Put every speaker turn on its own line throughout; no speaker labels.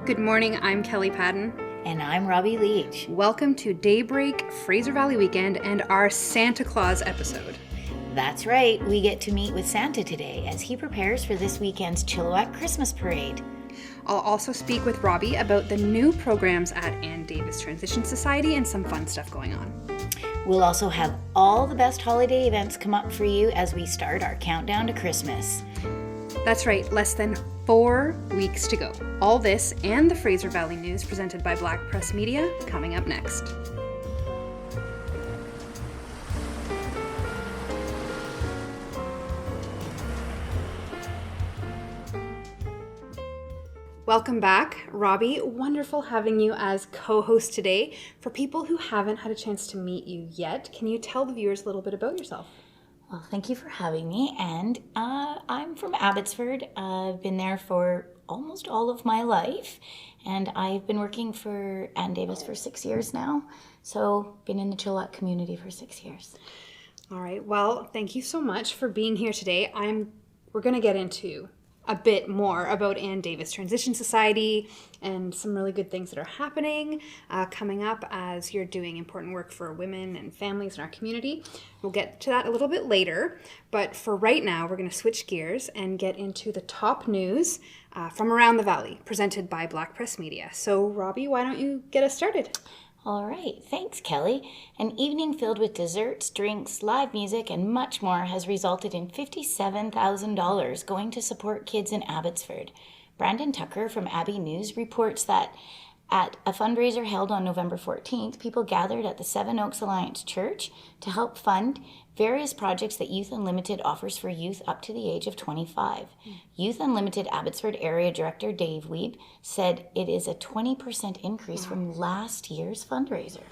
Good morning, I'm Kelli Paddon.
And I'm Robbi Leach.
Welcome to Daybreak, Fraser Valley Weekend, and our Santa Claus episode.
That's right, we get to meet with Santa today as he prepares for this weekend's Chilliwack Christmas Parade.
I'll also speak with Robbi about the new programs at Ann Davis Transition Society and some fun stuff going on.
We'll also have all the best holiday events come up for you as we start our countdown to Christmas.
That's right, less than 4 weeks to go. All this and the Fraser Valley news presented by Black Press Media coming up next. Welcome back, Robbi. Wonderful having you as co-host today. For people who haven't had a chance to meet you yet, can you tell the viewers a little bit about yourself?
Well, thank you for having me. And I'm from Abbotsford. I've been there for almost all of my life. And I've been working for Ann Davis for 6 years now. So been in the Chilliwack community for 6 years.
All right. Well, thank you so much for being here today. We're going to get into a bit more about Ann Davis Transition Society and some really good things that are happening coming up as you're doing important work for women and families in our community. We'll get to that a little bit later, but for right now, we're going to switch gears and get into the top news from around the valley, presented by Black Press Media. So, Robbi, why don't you get us started?
All right, thanks, Kelli. An evening filled with desserts, drinks, live music, and much more has resulted in $57,000 going to support kids in Abbotsford. Brandon Tucker from Abbey News reports that at a fundraiser held on November 14th, people gathered at the Seven Oaks Alliance Church to help fund various projects that Youth Unlimited offers for youth up to the age of 25. Youth Unlimited Abbotsford Area Director Dave Weeb said it is a 20% increase from last year's fundraiser.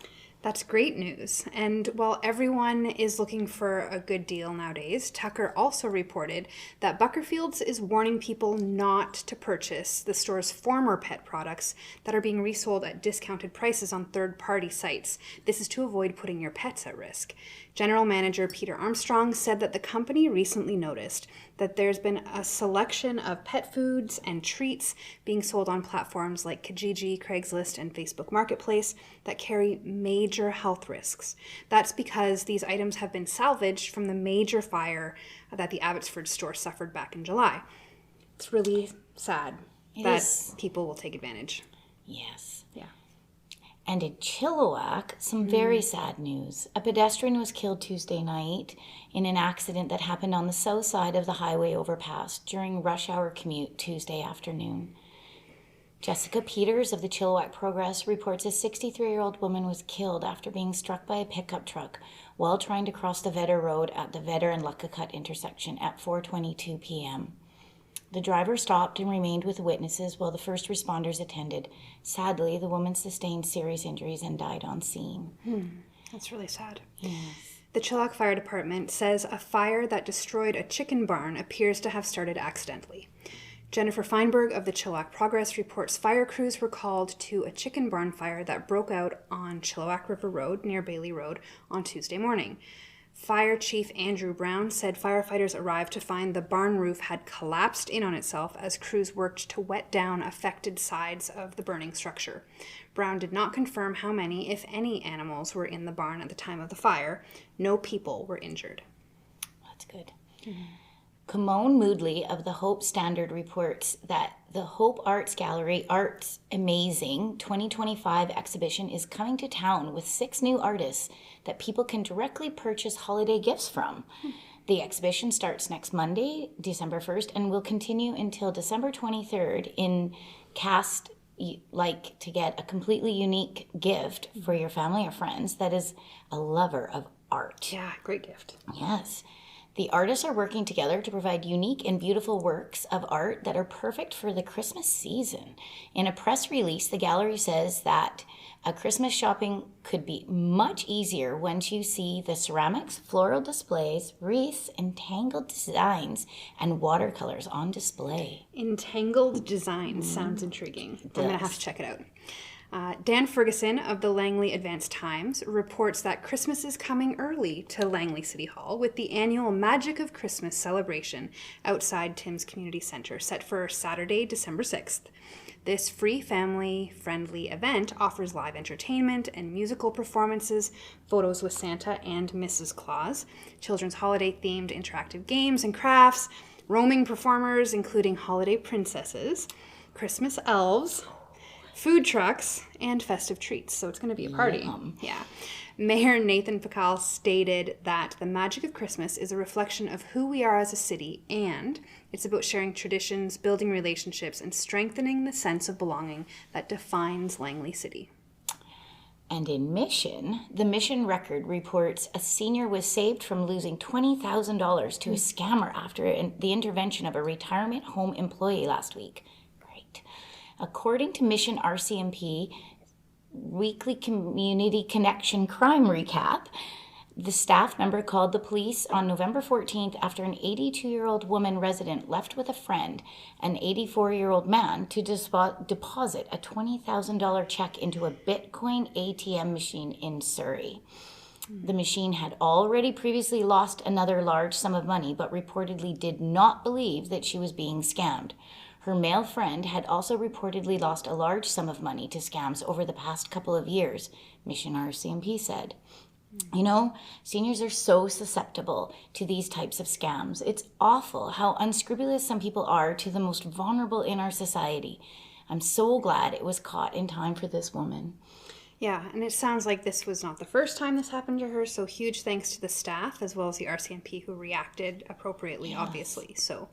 That's great news. And while everyone is looking for a good deal nowadays, Tucker also reported that Buckerfields is warning people not to purchase the store's former pet products that are being resold at discounted prices on third-party sites. This is to avoid putting your pets at risk. General Manager Peter Armstrong said that the company recently noticed that there's been a selection of pet foods and treats being sold on platforms like Kijiji, Craigslist, and Facebook Marketplace that carry major health risks. That's because these items have been salvaged from the major fire that the Abbotsford store suffered back in July. It's really sad that people will take advantage.
Yes.
Yeah.
And in Chilliwack, some very sad news. A pedestrian was killed Tuesday night in an accident that happened on the south side of the highway overpass during rush hour commute Tuesday afternoon. Jessica Peters of the Chilliwack Progress reports a 63-year-old woman was killed after being struck by a pickup truck while trying to cross the Vedder Road at the Vedder and Luckacut intersection at 4:22 p.m. The driver stopped and remained with witnesses while the first responders attended. Sadly, the woman sustained serious injuries and died on scene.
That's really sad.
Yes.
The Chilliwack Fire Department says a fire that destroyed a chicken barn appears to have started accidentally. Jennifer Feinberg of the Chilliwack Progress reports fire crews were called to a chicken barn fire that broke out on Chilliwack River Road near Bailey Road on Tuesday morning. Fire Chief Andrew Brown said firefighters arrived to find the barn roof had collapsed in on itself as crews worked to wet down affected sides of the burning structure. Brown did not confirm how many, if any, animals were in the barn at the time of the fire. No people were injured.
That's good. Kimone Moodley of the Hope Standard reports that the Hope Arts Gallery Arts Amazing 2025 exhibition is coming to town with 6 new artists that people can directly purchase holiday gifts from. The exhibition starts next Monday, December 1st, and will continue until December 23rd in Cast like to get a completely unique gift for your family or friends that is a lover of art.
Yeah, great gift.
Yes. The artists are working together to provide unique and beautiful works of art that are perfect for the Christmas season. In a press release, the gallery says that a Christmas shopping could be much easier once you see the ceramics, floral displays, wreaths, entangled designs, and watercolors on display.
Entangled designs sounds intriguing. I'm going to have to check it out. Dan Ferguson of the Langley Advance Times reports that Christmas is coming early to Langley City Hall with the annual Magic of Christmas celebration outside Tim's Community Centre, set for Saturday, December 6th. This free family-friendly event offers live entertainment and musical performances, photos with Santa and Mrs. Claus, children's holiday-themed interactive games and crafts, roaming performers including holiday princesses, Christmas elves, food trucks, and festive treats. So it's going to be a party.
Yum.
Yeah. Mayor Nathan Pakal stated that the magic of Christmas is a reflection of who we are as a city, and it's about sharing traditions, building relationships, and strengthening the sense of belonging that defines Langley City.
And in Mission, the Mission Record reports a senior was saved from losing $20,000 to a scammer after the intervention of a retirement home employee last week. Great. According to Mission RCMP weekly community connection crime recap, the staff member called the police on November 14th after an 82-year-old woman resident left with a friend, an 84-year-old man, to deposit a $20,000 check into a Bitcoin ATM machine in Surrey. The machine had already previously lost another large sum of money, but reportedly did not believe that she was being scammed. Her male friend had also reportedly lost a large sum of money to scams over the past couple of years, Mission RCMP said. You know, seniors are so susceptible to these types of scams. It's awful how unscrupulous some people are to the most vulnerable in our society. I'm so glad it was caught in time for this woman.
Yeah, and it sounds like this was not the first time this happened to her, so huge thanks to the staff as well as the RCMP who reacted appropriately, obviously. So,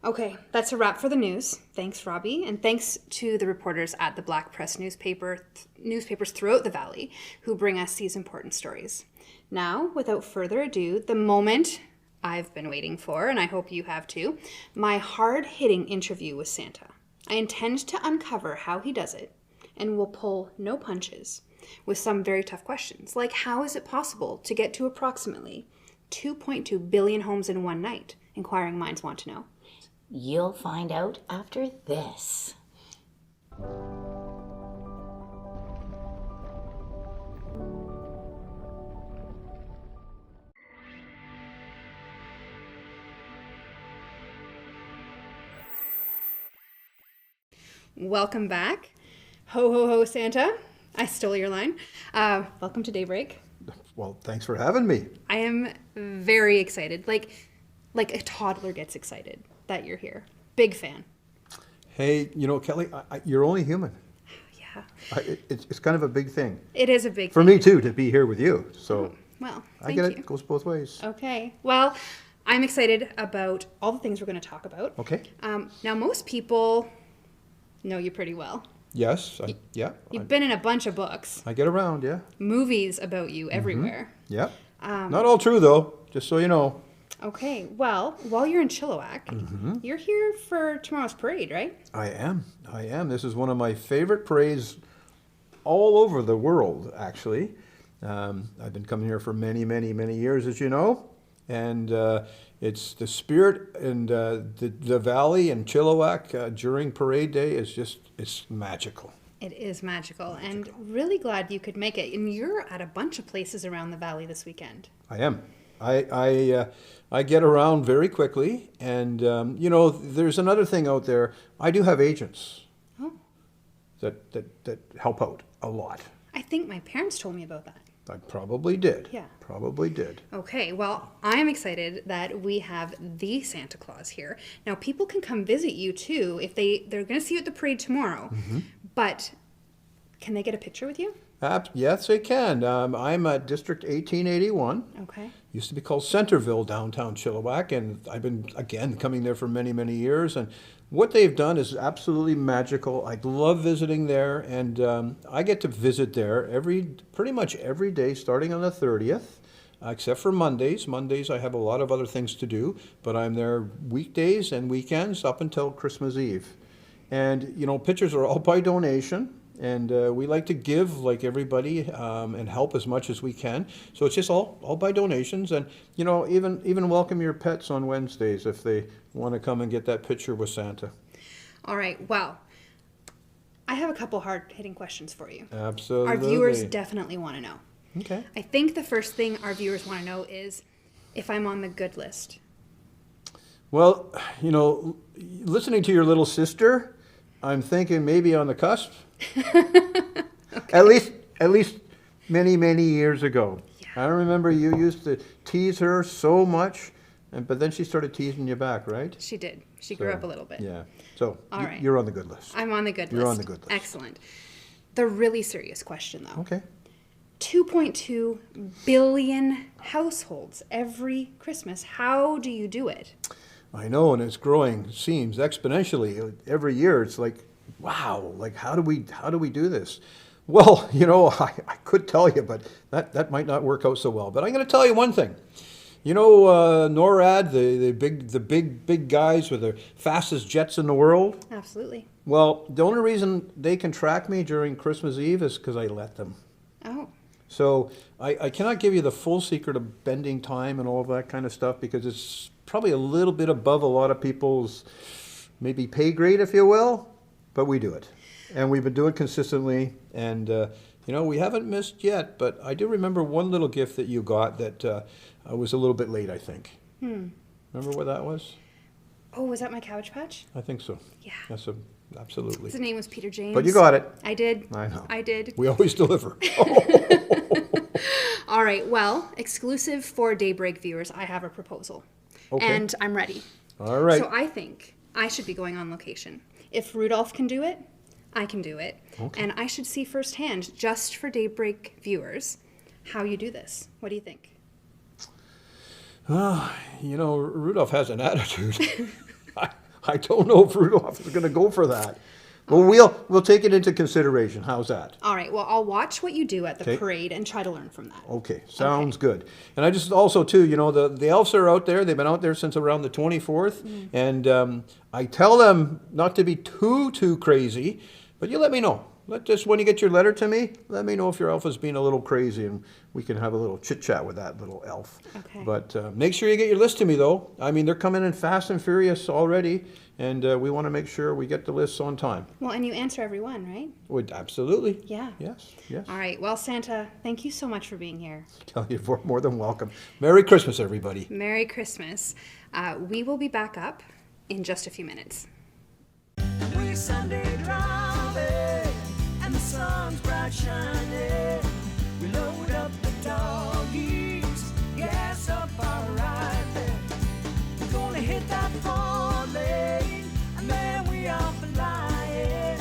okay, that's a wrap for the news. Thanks, Robbi, and thanks to the reporters at the Black Press newspapers throughout the Valley who bring us these important stories. Now, without further ado, the moment I've been waiting for, and I hope you have too, my hard-hitting interview with Santa. I intend to uncover how he does it, and will pull no punches with some very tough questions, like how is it possible to get to approximately 2.2 billion homes in one night? Inquiring minds want to know.
You'll find out after this.
Welcome back. Ho, ho, ho, Santa. I stole your line. Welcome to Daybreak.
Well, thanks for having me.
I am very excited. Like a toddler gets excited that you're here. Big fan.
Hey, you know, Kelly, you're only human.
Yeah.
It's kind of a big thing.
It is a big
For
thing.
me, too, to be here with you. So
Well,
I
thank
get
you.
it. It goes both ways.
Okay. Well, I'm excited about all the things we're going to talk about.
Okay.
Now, most people know you pretty well.
Yes.
You've been in a bunch of books,
I get around, yeah.
movies about you everywhere.
Yeah. Not all true, though, just so you know.
Okay. Well, while you're in Chilliwack, you're here for tomorrow's parade, right?
I am. This is one of my favorite parades all over the world, actually. I've been coming here for many, many, many years, as you know. And it's the spirit and the valley and Chilliwack during parade day is just, it's magical.
It is magical, and really glad you could make it. And you're at a bunch of places around the valley this weekend.
I am. I get around very quickly, and you know, there's another thing out there. I do have agents that help out a lot.
I think my parents told me about that.
I probably did.
Yeah.
Probably did.
Okay, well, I'm excited that we have the Santa Claus here. Now, people can come visit you too if they're going to see you at the parade tomorrow. But can they get a picture with you?
Yes, they can. I'm at District 1881.
Okay.
Used to be called Centerville, downtown Chilliwack, and I've been, again, coming there for many, many years. And what they've done is absolutely magical. I love visiting there, and I get to visit there pretty much every day, starting on the 30th, except for Mondays. Mondays I have a lot of other things to do, but I'm there weekdays and weekends up until Christmas Eve. And, you know, pictures are all by donation. And we like to give, like everybody, and help as much as we can. So it's just all by donations. And, you know, even welcome your pets on Wednesdays if they want to come and get that picture with Santa.
All right, well, I have a couple hard-hitting questions for you.
Absolutely.
Our viewers definitely want to know.
Okay.
I think the first thing our viewers want to know is if I'm on the good list.
Well, you know, listening to your little sister, I'm thinking maybe on the cusp. Okay. At least many, many years ago. Yeah. I remember you used to tease her so much, but then she started teasing you back, right?
She did. She grew up a little bit.
Yeah. So
all right.
You're on the good list.
I'm on the good list.
You're on the good list.
Excellent. The really serious question, though.
Okay.
2.2 billion households every Christmas. How do you do it?
I know, and it's growing, seems exponentially every year. It's like, wow, like how do we do this? Well, you know, I could tell you, but that might not work out so well. But I'm going to tell you one thing. You know, NORAD, the big guys with the fastest jets in the world.
Absolutely.
Well, the only reason they can track me during Christmas Eve is because I let them.
Oh.
So I cannot give you the full secret of bending time and all of that kind of stuff because it's probably a little bit above a lot of people's maybe pay grade, if you will, but we do it. And we've been doing it consistently, and you know, we haven't missed yet, but I do remember one little gift that you got that was a little bit late, I think. Remember what that was?
Oh, was that my Cabbage Patch?
I think so.
Yeah.
Yes, absolutely.
His name was Peter James.
But you got it.
I did.
I know.
I did.
We always deliver.
All right, well, exclusive for Daybreak viewers, I have a proposal.
Okay.
And I'm ready.
All right.
So I think I should be going on location. If Rudolph can do it, I can do it.
Okay.
And I should see firsthand, just for Daybreak viewers, how you do this. What do you think?
You know, Rudolph has an attitude. I don't know if Rudolph is going to go for that. Well, we'll take it into consideration. How's that?
All right. Well, I'll watch what you do at the parade and try to learn from that.
Okay. Sounds good. And I just also, too, you know, the elves are out there. They've been out there since around the 24th. And I tell them not to be too crazy, but you let me know. When you get your letter to me, let me know if your elf is being a little crazy, and we can have a little chit-chat with that little elf.
Okay.
But make sure you get your list to me, though. I mean, they're coming in fast and furious already, and we want to make sure we get the lists on time.
Well, and you answer every one, right?
Absolutely.
Yeah.
Yes.
All right. Well, Santa, thank you so much for being here.
You're more than welcome. Merry Christmas, everybody.
Merry Christmas. We will be back up in just a few minutes.
We Sunday driving, and the sun's bright shining. We load up the doggies, gas up our rifle. We're gonna hit that 4-lane, and then we off flying.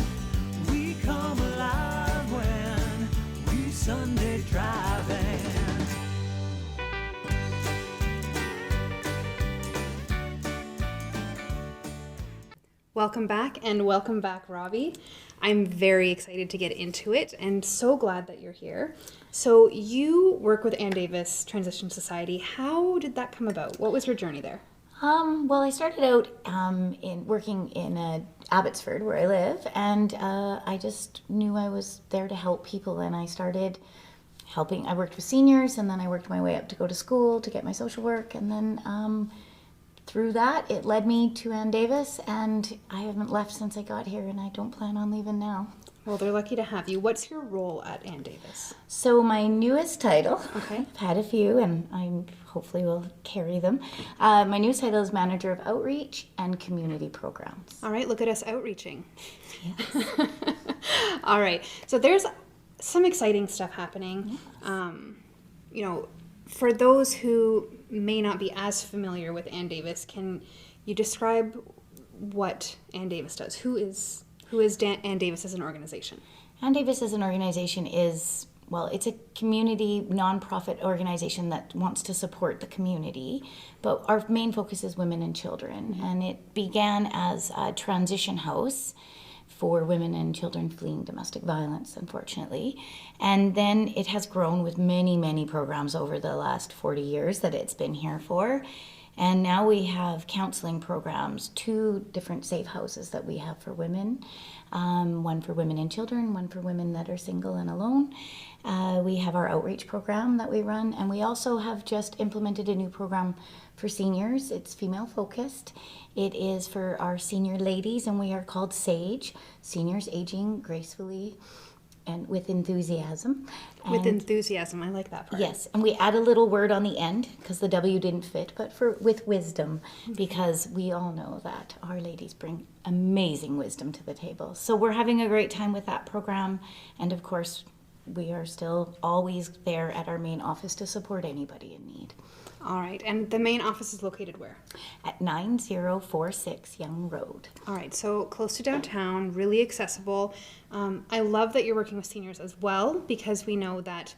We come alive when we Sunday driving.
Welcome back, and welcome back, Robbi. I'm very excited to get into it and so glad that you're here. So you work with Ann Davis Transition Society. How did that come about? What was your journey there?
Well, I started out working in Abbotsford, where I live, and I just knew I was there to help people, and I started helping. I worked with seniors, and then I worked my way up to go to school to get my social work, and then through that, it led me to Ann Davis, and I haven't left since I got here, and I don't plan on leaving now.
Well, they're lucky to have you. What's your role at Ann Davis?
So my newest title,
okay.
I've had a few, and I hopefully will carry them. My newest title is Manager of Outreach and Community Programs.
All right, look at us outreaching. Yes. All right, so there's some exciting stuff happening.
Yes.
You know, for those who may not be as familiar with Ann Davis, can you describe what Ann Davis does? Who is Ann Davis as an organization?
Ann Davis as an organization is, well, it's a community nonprofit organization that wants to support the community, but our main focus is women and children. Mm-hmm. And it began as a transition house for women and children fleeing domestic violence, unfortunately. And then it has grown with many, many programs over the last 40 years that it's been here for. And now we have counseling programs, 2 different safe houses that we have for women, one for women and children, one for women that are single and alone. We have our outreach program that we run, and we also have just implemented a new program for seniors. It's female focused. It is for our senior ladies, and we are called SAGE, Seniors Aging Gracefully and with Enthusiasm.
With
And-
enthusiasm, I like that part.
Yes, and we add a little word on the end because the W didn't fit, but with wisdom, because we all know that our ladies bring amazing wisdom to the table. So we're having a great time with that program, and of course, we are still always there at our main office to support anybody in need.
All right, and the main office is located where?
At 9046 Young Road.
All right, so close to downtown, really accessible. I love that you're working with seniors as well, because we know that,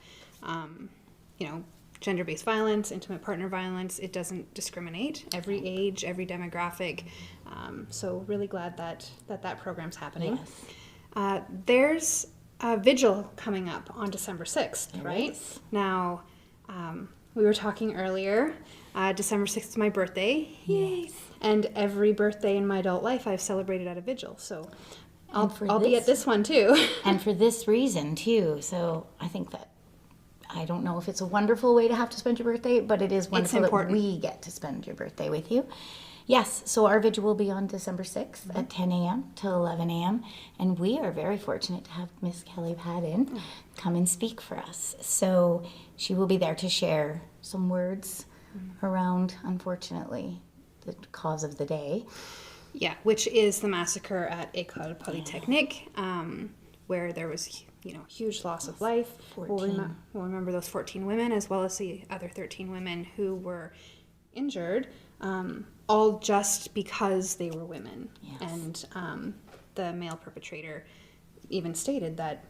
gender-based violence, intimate partner violence, it doesn't discriminate. Every age, every demographic. So really glad that program's happening.
Yes.
There's a vigil coming up on December 6th,
There
right?
is.
Now, we were talking earlier, December 6th is my birthday. Yay! And every birthday in my adult life I've celebrated at a vigil. So I'll be at this one too.
And for this reason too. So I think that, I don't know if it's a wonderful way to have to spend your birthday, but it is wonderful that
important.
we get to spend your birthday with you. Yes, so our vigil will be on December 6th at 10 a.m. till 11 a.m. And we are very fortunate to have Miss Kelli Paddon come and speak for us. So she will be there to share some words around, unfortunately, the cause of the day.
Yeah, which is the massacre at École Polytechnique, where there was, huge loss of life.
14.
We'll remember those 14 women as well as the other 13 women who were injured, all just because they were women.
Yes.
And the male perpetrator even stated that,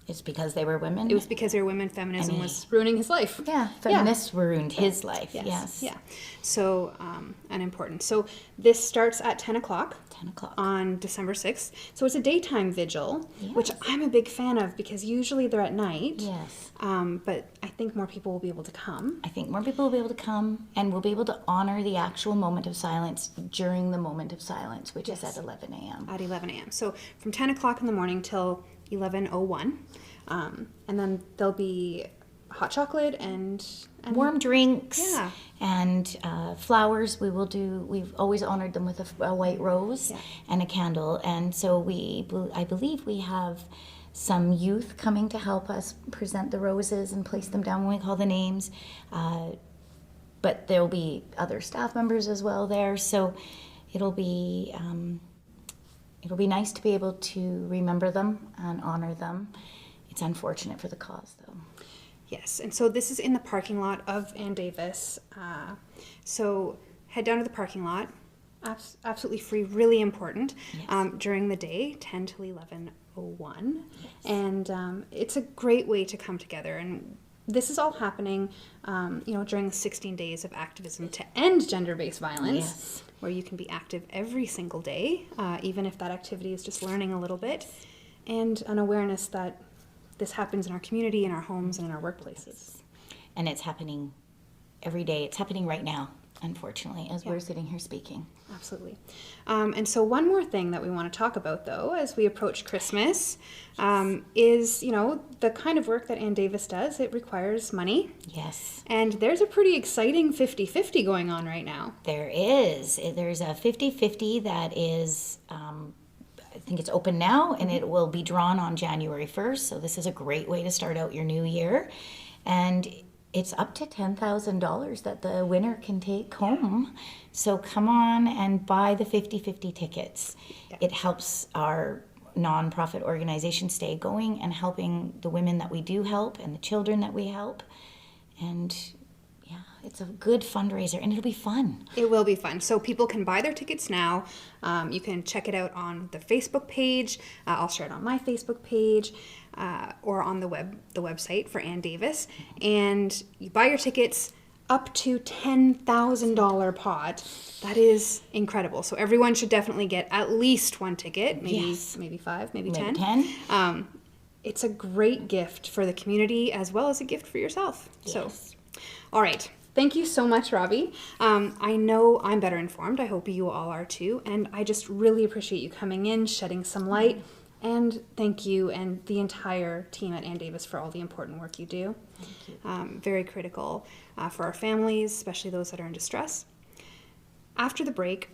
It's because they were women.
it was because they were women, feminism
And
was ruining his life.
Yeah, feminists ruined his life. Yes.
Yeah. So, unimportant. So this starts at 10 o'clock.
10 o'clock.
On December 6th. So it's a daytime vigil, which I'm a big fan of because usually they're at night.
Yes.
But I think more people will be able to come.
I think more people will be able to come, and we'll be able to honor the actual moment of silence during the moment of silence, which is at 11 a.m.
At 11 a.m. So from 10 o'clock in the morning till 11:01. And then there'll be hot chocolate and
Warm drinks.
Yeah.
And flowers. We've always honored them with a white rose and a candle. And so I believe we have some youth coming to help us present the roses and place them down when we call the names. But there'll be other staff members as well there. So it'll be nice to be able to remember them and honor them. It's unfortunate for the cause, though.
Yes, and so this is in the parking lot of Ann Davis. So head down to the parking lot. Absolutely free, really important. During the day, 10 till 11:01. And it's a great way to come together. And this is all happening, during the 16 days of activism to end gender-based violence.
Yes.
Where you can be active every single day, even if that activity is just learning a little bit. And an awareness that this happens in our community, in our homes, and in our workplaces.
And it's happening every day. It's happening right now, unfortunately, as we're sitting here speaking.
Absolutely. And so one more thing that we want to talk about, though, as we approach Christmas, is, the kind of work that Ann Davis does. It requires money.
Yes.
And there's a pretty exciting 50-50 going on right now.
There is. There's a 50-50 that is, I think it's open now, and it will be drawn on January 1st. So this is a great way to start out your new year. And it's up to $10,000 that the winner can take home. So come on and buy the 50-50 tickets. It helps our nonprofit organization stay going and helping the women that we do help and the children that we help. And it's a good fundraiser, and it'll be fun.
It will be fun. So people can buy their tickets now. You can check it out on the Facebook page. I'll share it on my Facebook page or on the website for Ann Davis. And you buy your tickets up to $10,000 pot. That is incredible. So everyone should definitely get at least one ticket, maybe 5, maybe 10.
10.
It's a great gift for the community as well as a gift for yourself.
Yes.
So, all right. Thank you so much, Robbi. I know I'm better informed. I hope you all are too. And I just really appreciate you coming in, shedding some light. And thank you and the entire team at Ann Davis for all the important work you do. Thank you. Very critical for our families, especially those that are in distress. After the break,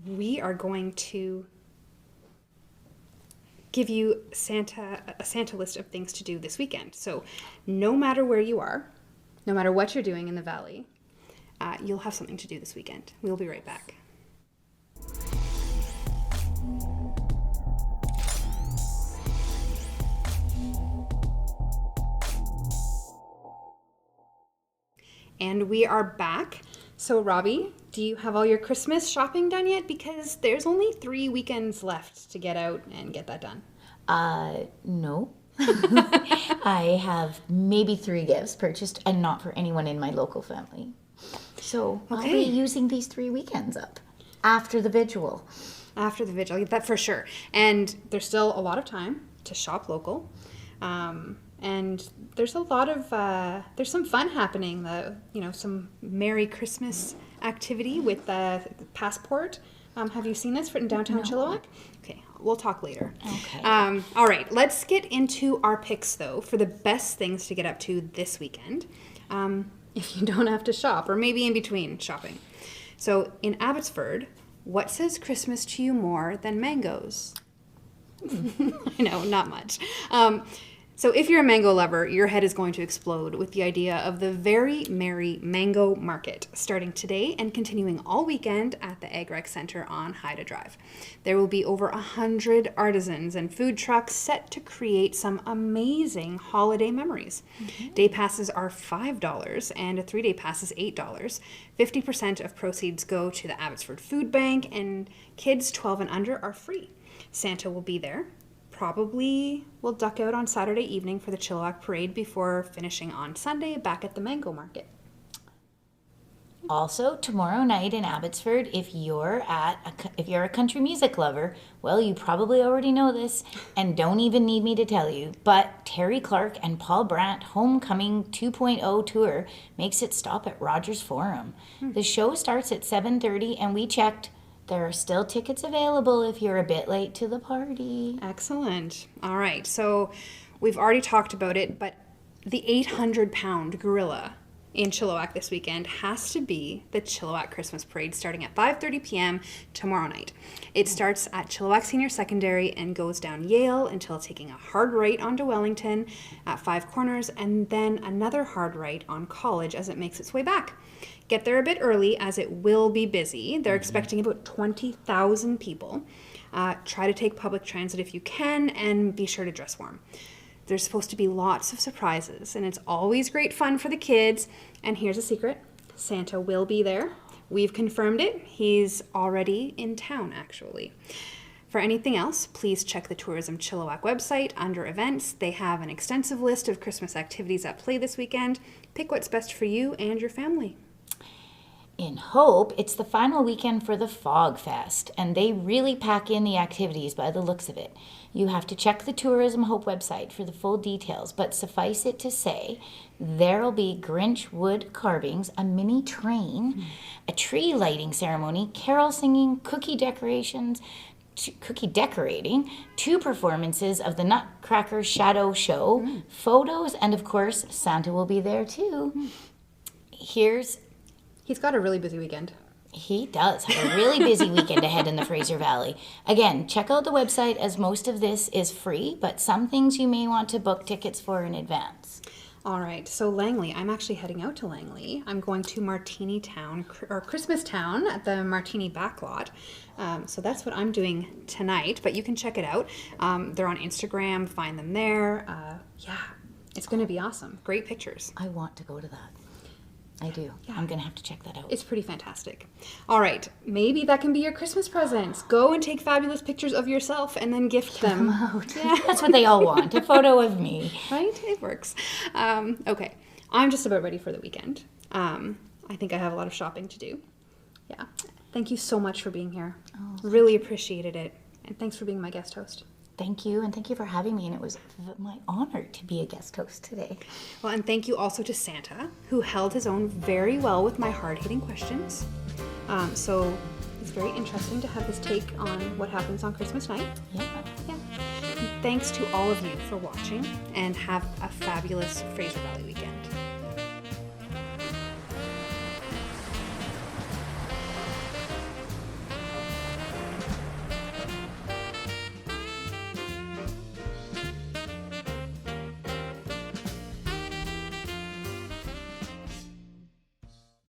we are going to give you a Santa list of things to do this weekend. So no matter where you are, no matter what you're doing in the Valley, you'll have something to do this weekend. We'll be right back. And we are back. So Robbi, do you have all your Christmas shopping done yet? Because there's only 3 weekends left to get out and get that done.
No. I have maybe 3 gifts purchased and not for anyone in my local family. So I'll be using these 3 weekends up after the vigil.
After the vigil, that for sure. And there's still a lot of time to shop local. And there's a lot of, there's some fun happening, some Merry Christmas activity with the Passport. Have you seen this in downtown Chilliwack? Okay, we'll talk later.
Okay.
All right, let's get into our picks, though, for the best things to get up to this weekend, if you don't have to shop, or maybe in between shopping. So in Abbotsford, what says Christmas to you more than mangoes? I know, not much. So if you're a mango lover, your head is going to explode with the idea of the Very Merry Mango Market, starting today and continuing all weekend at the Ag Rec Centre on Haida Drive. There will be over 100 artisans and food trucks set to create some amazing holiday memories. Mm-hmm. Day passes are $5 and a 3-day pass is $8. 50% of proceeds go to the Abbotsford Food Bank, and kids 12 and under are free. Santa will be there. Probably will duck out on Saturday evening for the Chilliwack Parade before finishing on Sunday back at the Mango Market.
Also, tomorrow night in Abbotsford, if you're a country music lover, well, you probably already know this and don't even need me to tell you, but Terry Clark and Paul Brandt Homecoming 2.0 tour makes its stop at Rogers Forum. The show starts at 7:30 and we checked. There are still tickets available if you're a bit late to the party.
Excellent. All right. So we've already talked about it, but the 800-pound gorilla in Chilliwack this weekend has to be the Chilliwack Christmas Parade starting at 5:30 p.m. tomorrow night. It starts at Chilliwack Senior Secondary and goes down Yale until taking a hard right onto Wellington at 5 Corners and then another hard right on College as it makes its way back. Get there a bit early as it will be busy. They're expecting about 20,000 people. Try to take public transit if you can and be sure to dress warm. There's supposed to be lots of surprises and it's always great fun for the kids. And here's a secret. Santa will be there. We've confirmed it. He's already in town, actually. For anything else, please check the Tourism Chilliwack website under events. They have an extensive list of Christmas activities at play this weekend. Pick what's best for you and your family.
In Hope, it's the final weekend for the Fog Fest, and they really pack in the activities by the looks of it. You have to check the Tourism Hope website for the full details, but suffice it to say, there'll be Grinch wood carvings, a mini train, a tree lighting ceremony, carol singing, cookie decorating, 2 performances of the Nutcracker Shadow Show, photos, and of course, Santa will be there too.
He's got a really busy weekend.
He does have a really busy weekend ahead in the Fraser Valley. Again, check out the website as most of this is free, but some things you may want to book tickets for in advance.
All right, so Langley, I'm actually heading out to Langley. I'm going to Martini Town, or Christmas Town at the Martini Backlot. So that's what I'm doing tonight, but you can check it out. They're on Instagram, find them there. It's going to be awesome. Great pictures.
I want to go to that. I do. Yeah. I'm going to have to check that out.
It's pretty fantastic. All right. Maybe that can be your Christmas presents. Go and take fabulous pictures of yourself and then gift them.
Out. Yeah. That's what they all want. A photo of me.
Right? It works. Okay. I'm just about ready for the weekend. I think I have a lot of shopping to do. Yeah. Thank you so much for being here. Really appreciated it. And thanks for being my guest host.
Thank you, and thank you for having me, and it was my honor to be a guest host today.
Well, and thank you also to Santa, who held his own very well with my hard-hitting questions. So it's very interesting to have his take on what happens on Christmas night.
Yeah.
Yeah. And thanks to all of you for watching, and have a fabulous Fraser Valley weekend.